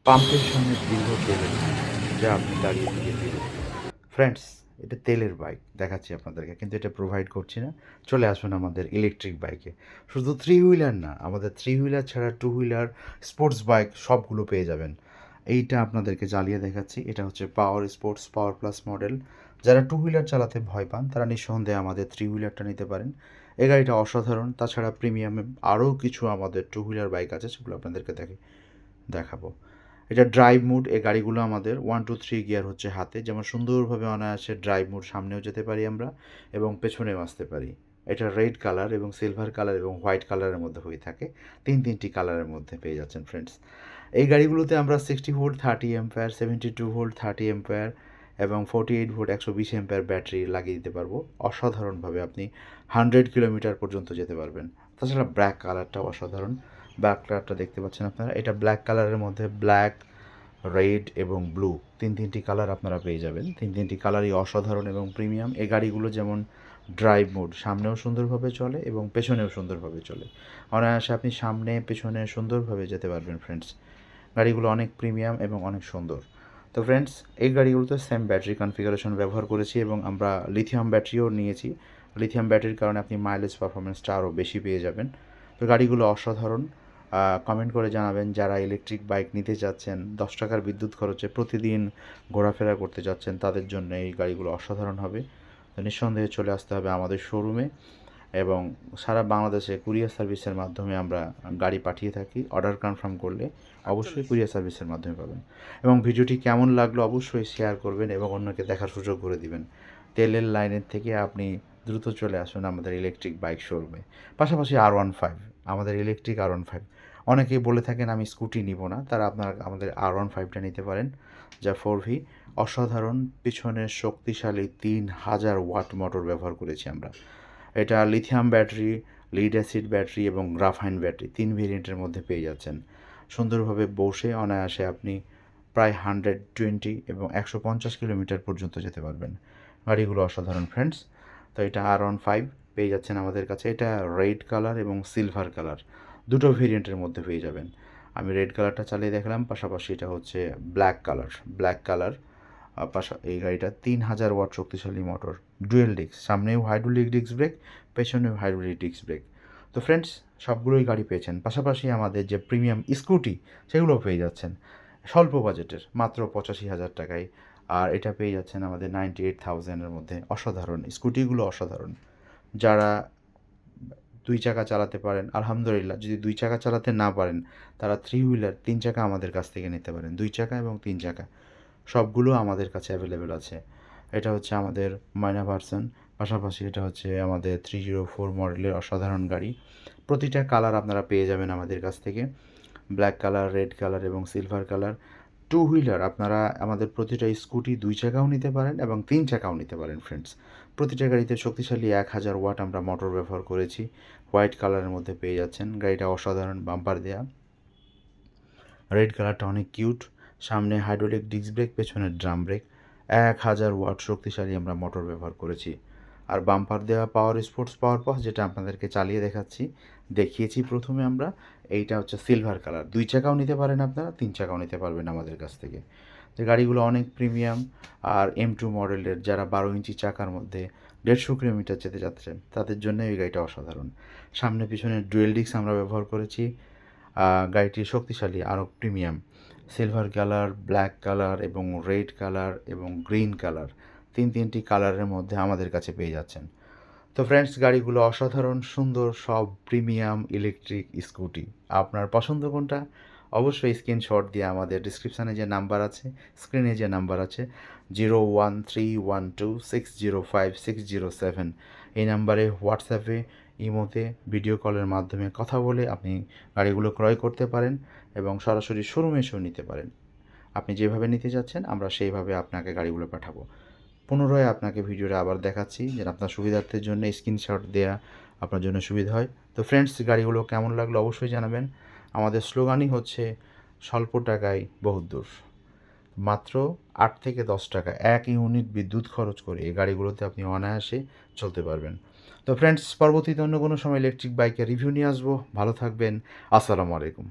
পাম্পের সামনে দীর্ঘ তেলের লাইন, যা আপনি দাঁড়িয়ে থেকে দিল। ফ্রেন্ডস, এটা তেলের বাইক দেখাচ্ছি আপনাদেরকে, কিন্তু এটা প্রোভাইড করছি না। চলে আসুন আমাদের ইলেকট্রিক বাইকে। শুধু থ্রি হুইলার না, আমাদের থ্রি হুইলার ছাড়া টু হুইলার, স্পোর্টস বাইক সবগুলো পেয়ে যাবেন। এইটা আপনাদেরকে জ্বালিয়ে দেখাচ্ছি। এটা হচ্ছে পাওয়ার স্পোর্টস পাওয়ার প্লাস মডেল। যারা টু হুইলার চালাতে ভয় পান তারা নিঃসন্দেহে আমাদের থ্রি হুইলারটা নিতে পারেন। এই গাড়িটা অসাধারণ। তাছাড়া প্রিমিয়ামে আরও কিছু আমাদের টু হুইলার বাইক আছে, সেগুলো আপনাদেরকে দেখাবো। এটা ড্রাইভ মোড। এই গাড়িগুলো আমাদের 1 2 3 গিয়ার হচ্ছে হাতে, যেমন সুন্দরভাবে অনায়াসে ড্রাইভ মোড, সামনেও যেতে পারি আমরা এবং পেছনেও আসতে পারি। এটা রেড কালার এবং সিলভার কালার এবং হোয়াইট কালারের মধ্যে হয়ে থাকে। তিনটি কালারের মধ্যে পেয়ে যাচ্ছেন ফ্রেন্ডস। এই গাড়িগুলোতে আমরা 60 ভোল্ট 30 অ্যাম্পিয়ার, 72 ভোল্ট 30 অ্যাম্পিয়ার এবং 48 ভোল্ট 120 অ্যাম্পিয়ার ব্যাটারি লাগিয়ে দিতে পারবো। অসাধারণভাবে আপনি 100 কিলোমিটার পর্যন্ত যেতে পারবেন। তাছাড়া ব্ল্যাক কালারটাও অসাধারণ। ব্ল্যাক কালারটা দেখতে পাচ্ছেন আপনারা। এটা ব্ল্যাক কালারের মধ্যে ব্ল্যাক, রেড এবং ব্লু তিনটি কালার আপনারা পেয়ে যাবেন। তিনটি কালারই অসাধারণ এবং প্রিমিয়াম। এই গাড়িগুলো যেমন ড্রাইভ মোড, সামনেও সুন্দরভাবে চলে এবং পেছনেও সুন্দরভাবে চলে। অনায়াসে আপনি সামনে পেছনে সুন্দরভাবে যেতে পারবেন ফ্রেন্ডস। গাড়িগুলো অনেক প্রিমিয়াম এবং অনেক সুন্দর। তো ফ্রেন্ডস, এই গাড়িগুলোতে সেম ব্যাটারি কনফিগারেশন ব্যবহার করেছি এবং আমরা লিথিয়াম ব্যাটারিও নিয়েছি। লিথিয়াম ব্যাটারির কারণে আপনি মাইলেজ পারফরমেন্সটা আরও বেশি পেয়ে যাবেন। তো গাড়িগুলো অসাধারণ। কমেন্ট করে জানাবেন যারা ইলেকট্রিক বাইক নিতে চাচ্ছেন, 10 টাকার বিদ্যুৎ খরচে প্রতিদিন ঘোরাফেরা করতে যাচ্ছেন, তাদের জন্য এই গাড়িগুলো অসাধারণ হবে। তো নিঃসন্দেহে চলে আসতে হবে আমাদের শোরুমে এবং সারা বাংলাদেশে কুরিয়ার সার্ভিসের মাধ্যমে আমরা গাড়ি পাঠিয়ে থাকি। অর্ডার কনফার্ম করলে অবশ্যই কুরিয়ার সার্ভিসের মাধ্যমে পাবেন। এবং ভিডিওটি কেমন লাগলো অবশ্যই শেয়ার করবেন এবং অন্যকে দেখার সুযোগ করে দিবেন। তেলের লাইনের থেকে আপনি দ্রুত চলে আসুন আমাদের ইলেকট্রিক বাইক শোরুমে। পাশাপাশি R15, আমাদের ইলেকট্রিক R15। অনেকেই বলে থাকেন আমি স্কুটি নিব না, তারা আপনারা আমাদের R15টা নিতে পারেন, যা 4V। অসাধারণ। পিছনের শক্তিশালী 3000 ওয়াট মোটর ব্যবহার করেছি আমরা। এটা lithium battery, lead acid battery এবং গ্রাফাইন ব্যাটারি 3 ভেরিয়েন্টের মধ্যে পেয়ে যাচ্ছেন। সুন্দরভাবে বসে অনায়াসে আপনি প্রায় 120 এবং 150 কিলোমিটার পর্যন্ত যেতে পারবেন। গাড়িগুলো অসাধারণ ফ্রেন্ডস। তো এটা R15 পেয়ে যাচ্ছেন আমাদের কাছে। এটা রেড কালার এবং সিলভার কালার দুটো ভেরিয়েন্টের মধ্যে পেয়ে যাবেন। আমি রেড কালারটা চালিয়ে দেখলাম, পাশাপাশি এটা হচ্ছে ব্ল্যাক কালার। এই গাড়িটা 3000 ওয়াট শক্তিশালী মোটর, ডুয়েল ডিস্ক, সামনেও হাইড্রোলিক ডিস্ক ব্রেক, পেছনেও হাইড্রোলিক ডিস্ক ব্রেক। তো ফ্রেন্ডস, সবগুলোই গাড়ি পেয়েছেন। পাশাপাশি আমাদের যে প্রিমিয়াম স্কুটি, সেগুলোও পেয়ে যাচ্ছেন স্বল্প বাজেটের মাত্র 85,000 টাকায়। আর এটা পেয়ে যাচ্ছেন আমাদের 98,000-এর মধ্যে। অসাধারণ স্কুটিগুলো, অসাধারণ। যারা 2 চাকা চালাতে পারেন আলহামদুলিল্লাহ, যদি 2 চাকা চালাতে না পারেন তারা থ্রি হুইলার 3 চাকা আমাদের কাছ থেকে নিতে পারেন। 2 চাকা এবং 3 চাকা সবগুলো আমাদের কাছে অ্যাভেলেবেল আছে। এটা হচ্ছে আমাদের মাইনা ভার্সন। পাশাপাশি এটা হচ্ছে আমাদের 304 মডেলের অসাধারণ গাড়ি। প্রতিটা কালার আপনারা পেয়ে যাবেন আমাদের কাছ থেকে। ব্ল্যাক কালার, রেড কালার এবং সিলভার কালার। টু হুইলার আপনারা আমাদের প্রতিটা স্কুটি 2 চাকাও নিতে পারেন এবং 3 চাকাও নিতে পারেন ফ্রেন্ডস। প্রতিটা গাড়িতে শক্তিশালী 1000 ওয়াট আমরা মোটর ব্যবহার করেছি। হোয়াইট কালারের মধ্যে পেয়ে যাচ্ছেন। গাড়িটা অসাধারণ, বাম্পার দেয়া। রেড কালারটা অনেক কিউট। সামনে হাইড্রোলিক ডিস্ক ব্রেক, পেছনে ড্রাম ব্রেক। 1000 ওয়াট শক্তিশালী আমরা মোটর ব্যবহার করেছি। আর বাম্পার দেওয়া পাওয়ার স্পোর্টস পাওয়ার পাস, যেটা আপনাদেরকে চালিয়ে দেখিয়েছি প্রথমে আমরা। এইটা হচ্ছে সিলভার কালার। 2 চাকাও নিতে পারেন আপনারা, 3 চাকাও নিতে পারবেন আমাদের কাছ থেকে। তো গাড়িগুলো অনেক প্রিমিয়াম। আর M2 মডেলের যারা 12 ইঞ্চি চাকার মধ্যে 150 কিলোমিটার যেতে যাচ্ছেন, তাদের জন্য এই গাড়িটা অসাধারণ। সামনে পিছনে ডুয়েল ডিস্ক আমরা ব্যবহার করেছি। গাড়িটি শক্তিশালী, আরও premium. Silver colour, black colour এবং রেড কালার এবং গ্রিন কালার তিনটি কালারের মধ্যে আমাদের কাছে পেয়ে যাচ্ছেন। তো ফ্রেন্ডস, গাড়িগুলো অসাধারণ সুন্দর, সব প্রিমিয়াম ইলেকট্রিক স্কুটি। আপনার পছন্দ কোনটা অবশ্যই স্ক্রিনশট দিয়ে আমাদের ডিসক্রিপশানে যে নাম্বার আছে, স্ক্রিনে যে নাম্বার আছে 013126056007, এই নাম্বারে হোয়াটসঅ্যাপে, ইমোতে, ভিডিও কলের মাধ্যমে কথা বলে আপনি গাড়িগুলো ক্রয় করতে পারেন এবং সরাসরি শোরুমে এসেও নিতে পারেন। আপনি যেভাবে নিতে চাচ্ছেন আমরা সেইভাবে আপনাকে গাড়িগুলো পাঠাবো। পুনরায় আপনাকে ভিডিওটা আবার দেখাচ্ছি যেন আপনার সুবিধার্থের জন্য স্ক্রিনশট দেয়া আপনার জন্য সুবিধা হয়। তো ফ্রেন্ডস, গাড়িগুলো কেমন লাগলো অবশ্যই জানাবেন। আমাদের স্লোগানই হচ্ছে স্বল্প টাকায় বহুত দূর। মাত্র 8 থেকে 10 টাকা 1 ইউনিট বিদ্যুৎ খরচ করে এই গাড়িগুলোতে আপনি অনায়াসে চলতে পারবেন। তো ফ্রেন্ডস, পরবর্তীতে অন্য কোনো সময় ইলেকট্রিক বাইকের রিভিউ নিয়ে আসবো। ভালো থাকবেন। আসসালামু আলাইকুম।